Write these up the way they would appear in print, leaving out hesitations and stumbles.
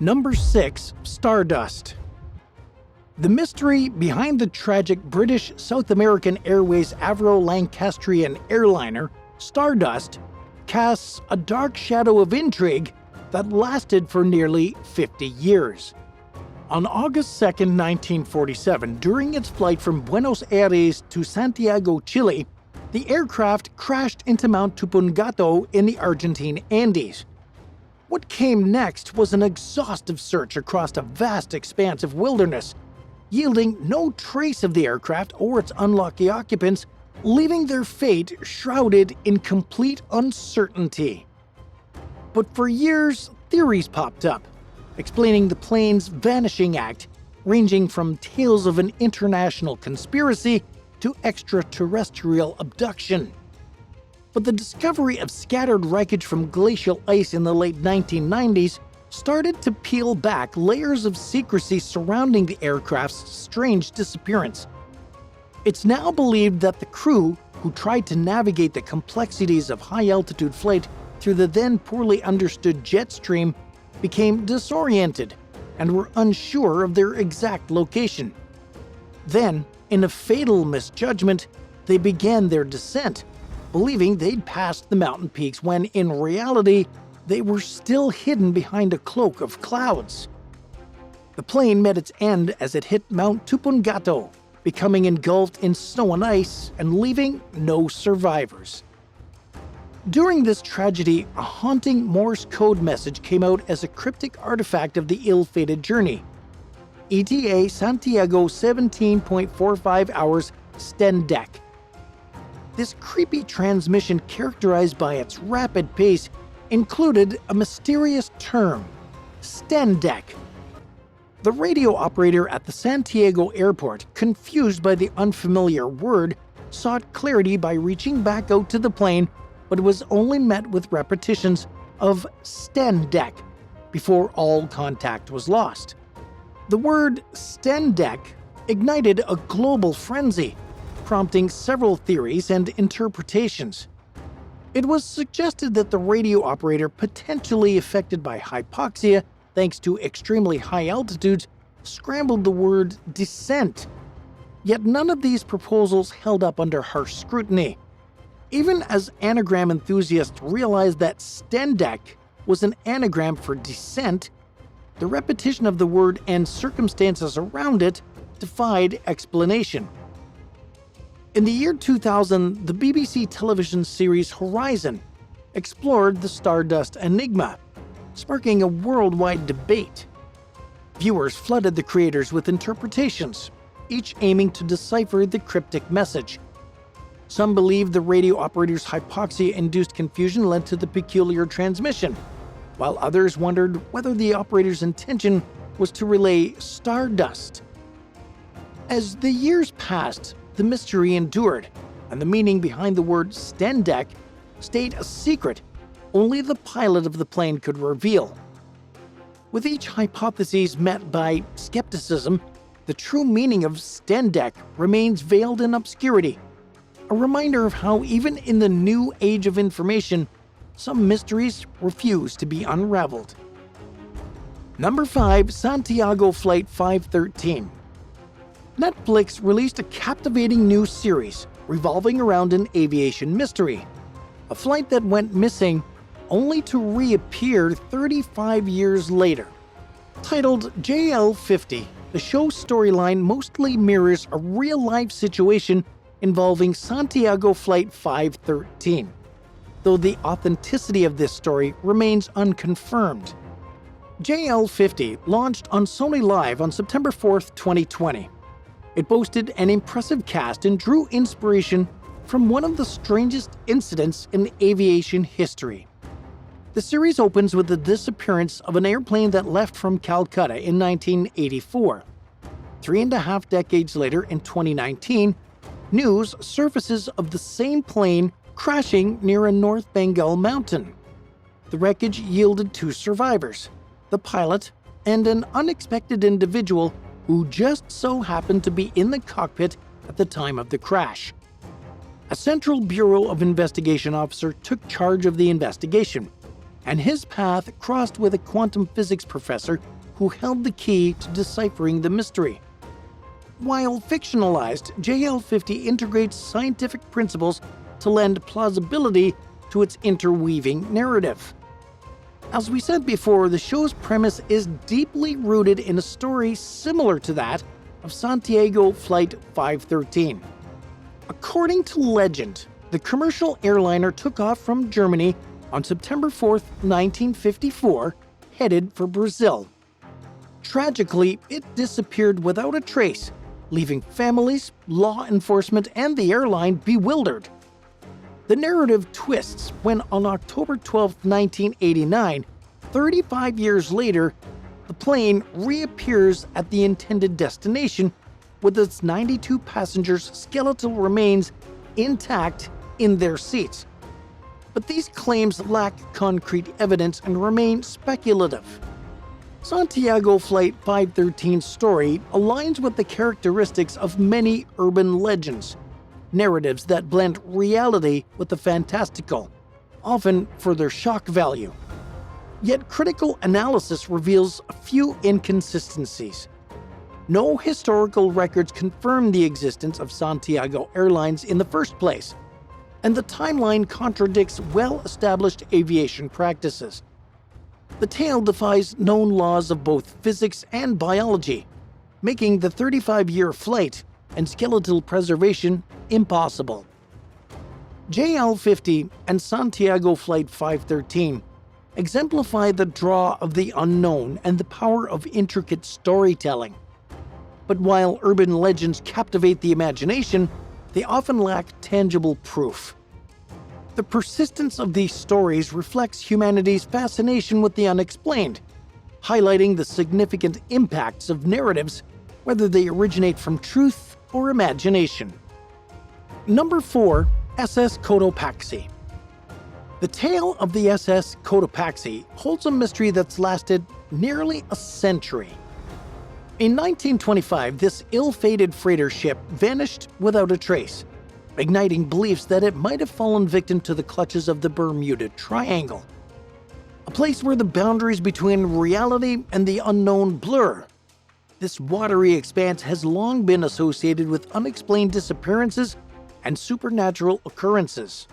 Number 6. Stardust. The mystery behind the tragic British South American Airways Avro-Lancastrian airliner, Stardust, casts a dark shadow of intrigue that lasted for nearly 50 years. On August 2, 1947, during its flight from Buenos Aires to Santiago, Chile, the aircraft crashed into Mount Tupungato in the Argentine Andes. What came next was an exhaustive search across a vast expanse of wilderness, yielding no trace of the aircraft or its unlucky occupants, leaving their fate shrouded in complete uncertainty. But for years, theories popped up, explaining the plane's vanishing act, ranging from tales of an international conspiracy to extraterrestrial abduction. But the discovery of scattered wreckage from glacial ice in the late 1990s started to peel back layers of secrecy surrounding the aircraft's strange disappearance. It's now believed that the crew, who tried to navigate the complexities of high-altitude flight through the then poorly understood jet stream, became disoriented and were unsure of their exact location. Then, in a fatal misjudgment, they began their descent, believing they'd passed the mountain peaks when, in reality, they were still hidden behind a cloak of clouds. The plane met its end as it hit Mount Tupungato, becoming engulfed in snow and ice and leaving no survivors. During this tragedy, a haunting Morse code message came out as a cryptic artifact of the ill-fated journey. ETA Santiago 17.45 hours Stendek. This creepy transmission, characterized by its rapid pace, included a mysterious term, Stendek. The radio operator at the Santiago airport, confused by the unfamiliar word, sought clarity by reaching back out to the plane, but was only met with repetitions of Stendek before all contact was lost. The word Stendek ignited a global frenzy, prompting several theories and interpretations. It was suggested that the radio operator, potentially affected by hypoxia thanks to extremely high altitudes, scrambled the word descent. Yet none of these proposals held up under harsh scrutiny. Even as anagram enthusiasts realized that Stendek was an anagram for descent, the repetition of the word and circumstances around it defied explanation. In the year 2000, the BBC television series Horizon explored the Stardust enigma, sparking a worldwide debate. Viewers flooded the creators with interpretations, each aiming to decipher the cryptic message. Some believed the radio operator's hypoxia-induced confusion led to the peculiar transmission, while others wondered whether the operator's intention was to relay stardust. As the years passed, the mystery endured, and the meaning behind the word Stendek stayed a secret only the pilot of the plane could reveal. With each hypothesis met by skepticism, the true meaning of Stendek remains veiled in obscurity, a reminder of how even in the new age of information, some mysteries refuse to be unraveled. Number 5. Santiago Flight 513. Netflix released a captivating new series revolving around an aviation mystery, a flight that went missing only to reappear 35 years later. Titled JL50, the show's storyline mostly mirrors a real-life situation involving Santiago Flight 513, though the authenticity of this story remains unconfirmed. JL50 launched on Sony Live on September 4, 2020. It boasted an impressive cast and drew inspiration from one of the strangest incidents in aviation history. The series opens with the disappearance of an airplane that left from Calcutta in 1984. 3.5 decades later, in 2019, news surfaces of the same plane crashing near a North Bengal mountain. The wreckage yielded 2 survivors, the pilot and an unexpected individual who just so happened to be in the cockpit at the time of the crash. A Central Bureau of Investigation officer took charge of the investigation, and his path crossed with a quantum physics professor who held the key to deciphering the mystery. While fictionalized, JL50 integrates scientific principles to lend plausibility to its interweaving narrative. As we said before, the show's premise is deeply rooted in a story similar to that of Santiago Flight 513. According to legend, the commercial airliner took off from Germany on September 4, 1954, headed for Brazil. Tragically, it disappeared without a trace, leaving families, law enforcement, and the airline bewildered. The narrative twists when on October 12, 1989, 35 years later, the plane reappears at the intended destination with its 92 passengers' skeletal remains intact in their seats. But these claims lack concrete evidence and remain speculative. Santiago Flight 513's story aligns with the characteristics of many urban legends, narratives that blend reality with the fantastical, often for their shock value. Yet critical analysis reveals a few inconsistencies. No historical records confirm the existence of Santiago Airlines in the first place, and the timeline contradicts well-established aviation practices. The tale defies known laws of both physics and biology, making the 35-year flight and skeletal preservation impossible. JL50 and Santiago Flight 513 exemplify the draw of the unknown and the power of intricate storytelling. But while urban legends captivate the imagination, they often lack tangible proof. The persistence of these stories reflects humanity's fascination with the unexplained, highlighting the significant impacts of narratives, whether they originate from truth or imagination. Number 4. SS Cotopaxi. The tale of the SS Cotopaxi holds a mystery that's lasted nearly a century. In 1925, this ill-fated freighter ship vanished without a trace, igniting beliefs that it might have fallen victim to the clutches of the Bermuda Triangle, a place where the boundaries between reality and the unknown blur. This watery expanse has long been associated with unexplained disappearances and supernatural occurrences.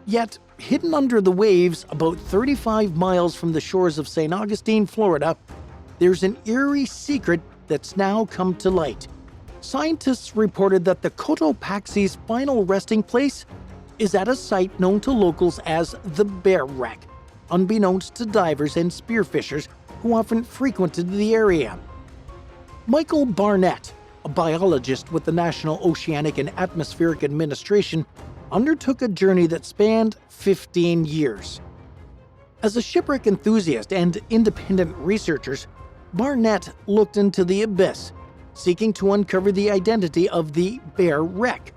Yet, hidden under the waves about 35 miles from the shores of St. Augustine, Florida, there's an eerie secret that's now come to light. Scientists reported that the Cotopaxi's final resting place is at a site known to locals as the Bear Wreck, unbeknownst to divers and spearfishers who often frequented the area. Michael Barnett, a biologist with the National Oceanic and Atmospheric Administration, undertook a journey that spanned 15 years. As a shipwreck enthusiast and independent researcher, Barnett looked into the abyss, seeking to uncover the identity of the Bear Wreck.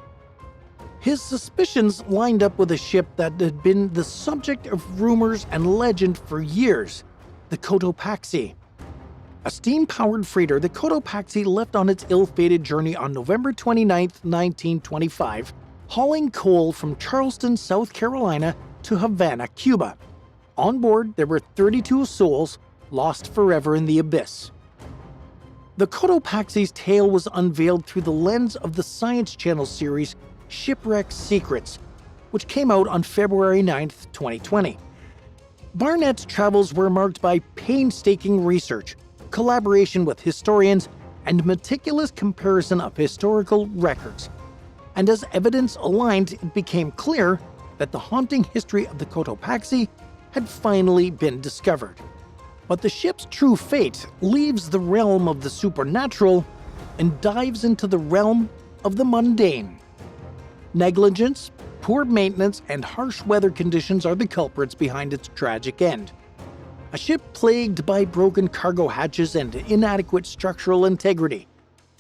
His suspicions lined up with a ship that had been the subject of rumors and legend for years, the Cotopaxi. A steam-powered freighter, the Cotopaxi left on its ill-fated journey on November 29, 1925, hauling coal from Charleston, South Carolina to Havana, Cuba. On board, there were 32 souls lost forever in the abyss. The Cotopaxi's tale was unveiled through the lens of the Science Channel series Shipwreck Secrets, which came out on February 9, 2020. Barnett's travels were marked by painstaking research, collaboration with historians, and meticulous comparison of historical records. And as evidence aligned, it became clear that the haunting history of the Cotopaxi had finally been discovered. But the ship's true fate leaves the realm of the supernatural and dives into the realm of the mundane. Negligence, poor maintenance, and harsh weather conditions are the culprits behind its tragic end. A ship plagued by broken cargo hatches and inadequate structural integrity,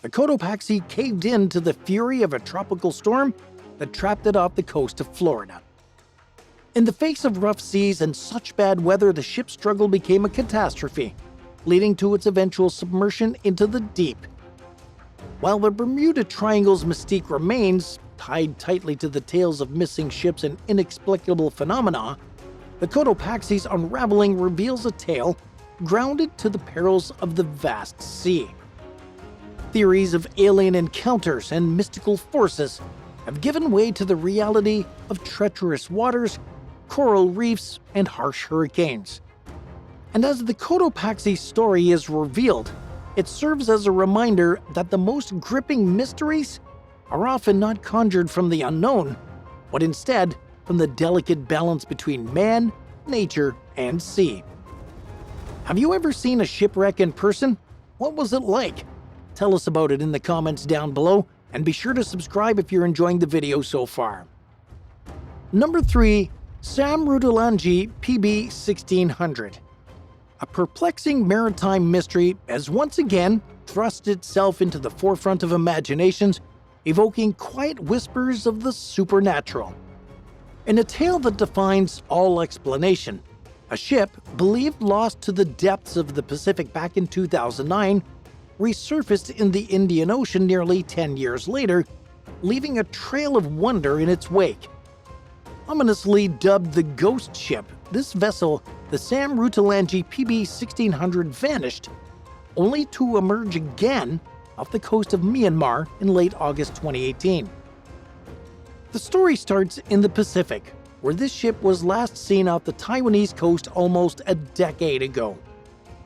the Cotopaxi caved in to the fury of a tropical storm that trapped it off the coast of Florida. In the face of rough seas and such bad weather, the ship's struggle became a catastrophe, leading to its eventual submersion into the deep. While the Bermuda Triangle's mystique remains, tied tightly to the tales of missing ships and inexplicable phenomena, The Cotopaxi's unraveling reveals a tale grounded to the perils of the vast sea. Theories of alien encounters and mystical forces have given way to the reality of treacherous waters, coral reefs, and harsh hurricanes. And as the Cotopaxi story is revealed, it serves as a reminder that the most gripping mysteries are often not conjured from the unknown, but instead from the delicate balance between man, nature, and sea. Have you ever seen a shipwreck in person? What was it like? Tell us about it in the comments down below, and be sure to subscribe if you're enjoying the video so far. Number 3. Samrang PB600. A perplexing maritime mystery has once again thrust itself into the forefront of imaginations, evoking quiet whispers of the supernatural. In a tale that defies all explanation, a ship believed lost to the depths of the Pacific back in 2009 resurfaced in the Indian Ocean nearly 10 years later, leaving a trail of wonder in its wake. Ominously dubbed the Ghost Ship, this vessel, the Samrang PB600, vanished, only to emerge again off the coast of Myanmar in late August 2018. The story starts in the Pacific, where this ship was last seen off the Taiwanese coast almost a decade ago.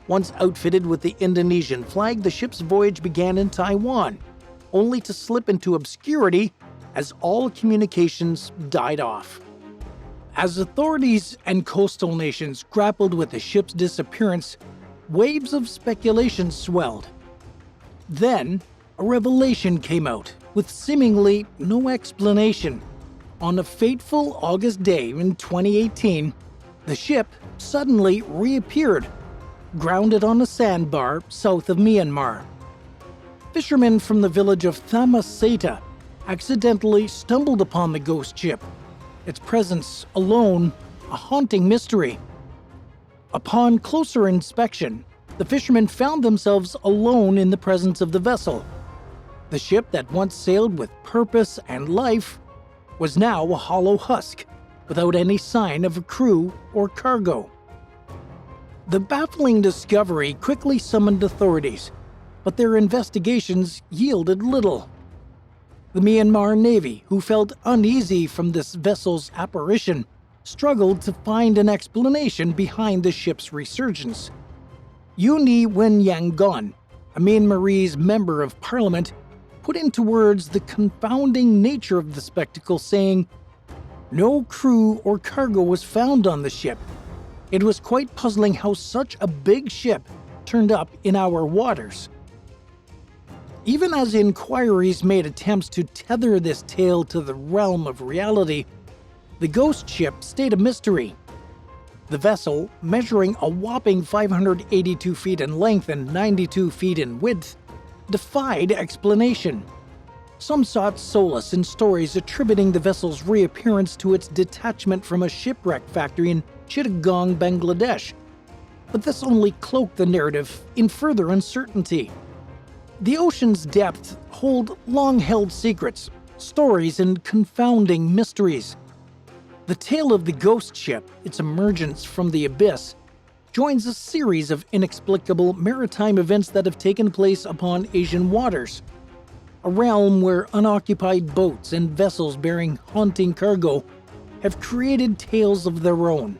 Once outfitted with the Indonesian flag, the ship's voyage began in Taiwan, only to slip into obscurity as all communications died off. As authorities and coastal nations grappled with the ship's disappearance, waves of speculation swelled. Then, a revelation came out, with seemingly no explanation. On a fateful August day in 2018, the ship suddenly reappeared, grounded on a sandbar south of Myanmar. Fishermen from the village of Thammasata accidentally stumbled upon the ghost ship, its presence alone a haunting mystery. Upon closer inspection, the fishermen found themselves alone in the presence of the vessel. The ship that once sailed with purpose and life was now a hollow husk, without any sign of a crew or cargo. The baffling discovery quickly summoned authorities, but their investigations yielded little. The Myanmar Navy, who felt uneasy from this vessel's apparition, struggled to find an explanation behind the ship's resurgence. Uni Wen Yangon, a Myanmarese member of parliament, put into words the confounding nature of the spectacle, saying, "No crew or cargo was found on the ship. It was quite puzzling how such a big ship turned up in our waters." Even as inquiries made attempts to tether this tale to the realm of reality, the ghost ship stayed a mystery. The vessel, measuring a whopping 582 feet in length and 92 feet in width, defied explanation. Some sought solace in stories attributing the vessel's reappearance to its detachment from a shipwreck factory in Chittagong, Bangladesh, but this only cloaked the narrative in further uncertainty. The ocean's depths hold long-held secrets, stories, and confounding mysteries. The tale of the ghost ship, its emergence from the abyss, joins a series of inexplicable maritime events that have taken place upon Asian waters, a realm where unoccupied boats and vessels bearing haunting cargo have created tales of their own.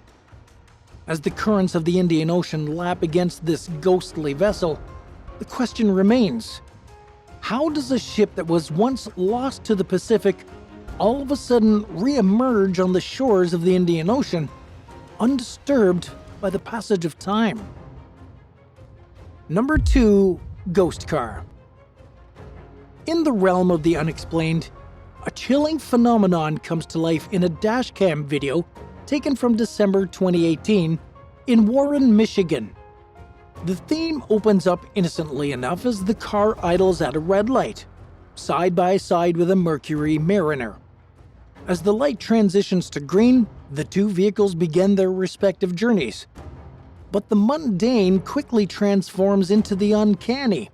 As the currents of the Indian Ocean lap against this ghostly vessel, the question remains: how does a ship that was once lost to the Pacific all of a sudden re-emerge on the shores of the Indian Ocean, undisturbed by the passage of time? Number 2. Ghost Car. In the realm of the unexplained, a chilling phenomenon comes to life in a dashcam video taken from December 2018 in Warren, Michigan. The theme opens up innocently enough as the car idles at a red light, side by side with a Mercury Mariner. As the light transitions to green, the two vehicles begin their respective journeys. But the mundane quickly transforms into the uncanny.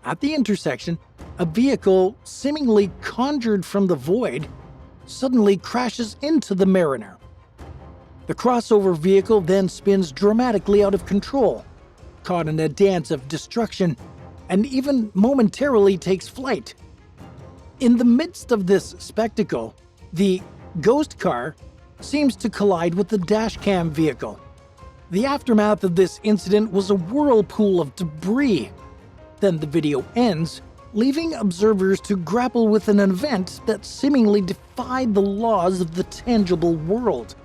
At the intersection, a vehicle, seemingly conjured from the void, suddenly crashes into the Mariner. The crossover vehicle then spins dramatically out of control, caught in a dance of destruction, and even momentarily takes flight. In the midst of this spectacle, the ghost car seems to collide with the dashcam vehicle. The aftermath of this incident was a whirlpool of debris. Then the video ends, leaving observers to grapple with an event that seemingly defied the laws of the tangible world.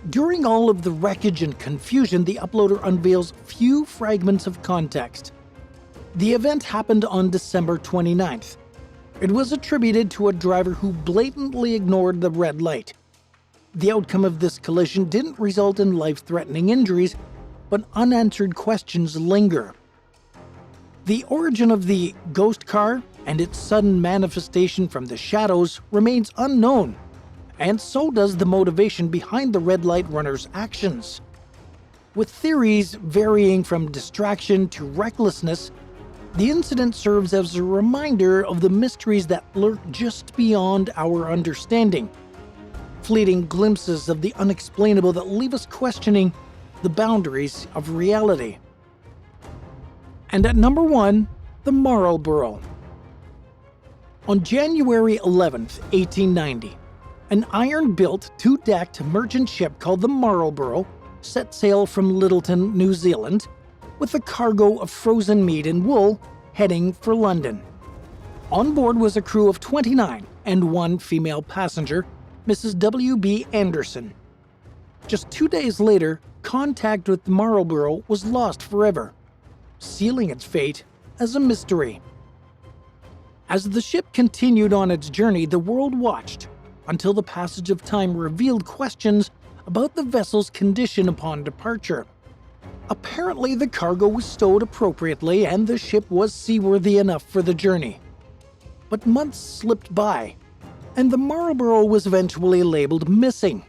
During all of the wreckage and confusion, the uploader unveils few fragments of context. The event happened on December 29th. It was attributed to a driver who blatantly ignored the red light. The outcome of this collision didn't result in life-threatening injuries, but unanswered questions linger. The origin of the ghost car and its sudden manifestation from the shadows remains unknown, and so does the motivation behind the red light runner's actions. With theories varying from distraction to recklessness, the incident serves as a reminder of the mysteries that lurk just beyond our understanding. Fleeting glimpses of the unexplainable that leave us questioning the boundaries of reality. And at number 1, the Marboro. On January 11th, 1890, an iron-built, two-decked merchant ship called the Marboro set sail from Littleton, New Zealand, with a cargo of frozen meat and wool heading for London. On board was a crew of 29 and one female passenger, Mrs. W.B. Anderson. Just 2 days later, contact with the Marboro was lost forever, sealing its fate as a mystery. As the ship continued on its journey, the world watched until the passage of time revealed questions about the vessel's condition upon departure. Apparently, the cargo was stowed appropriately and the ship was seaworthy enough for the journey. But months slipped by, and the Marboro was eventually labeled missing.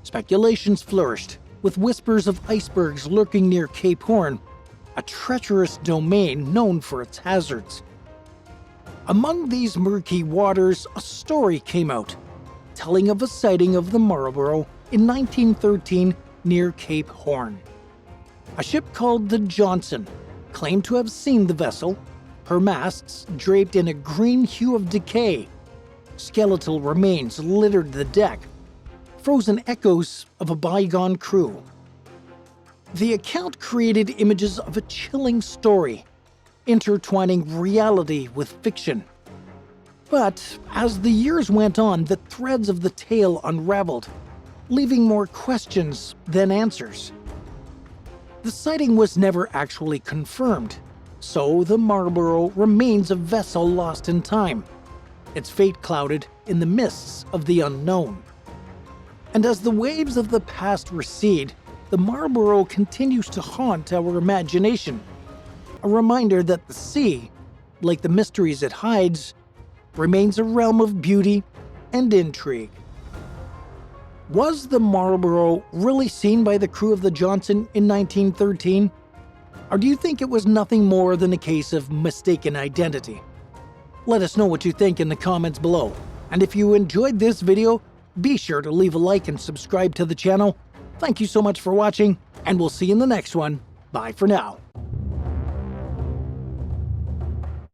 Speculations flourished, with whispers of icebergs lurking near Cape Horn, a treacherous domain known for its hazards. Among these murky waters, a story came out, telling of a sighting of the Marboro in 1913 near Cape Horn. A ship called the Johnson claimed to have seen the vessel, her masts draped in a green hue of decay. Skeletal remains littered the deck, frozen echoes of a bygone crew. The account created images of a chilling story, intertwining reality with fiction. But as the years went on, the threads of the tale unraveled, leaving more questions than answers. The sighting was never actually confirmed, so the Marboro remains a vessel lost in time, its fate clouded in the mists of the unknown. And as the waves of the past recede, the Marboro continues to haunt our imagination, a reminder that the sea, like the mysteries it hides, remains a realm of beauty and intrigue. Was the Marboro really seen by the crew of the Johnson in 1913? Or do you think it was nothing more than a case of mistaken identity? Let us know what you think in the comments below. And if you enjoyed this video, be sure to leave a like and subscribe to the channel. Thank you so much for watching, and we'll see you in the next one. Bye for now.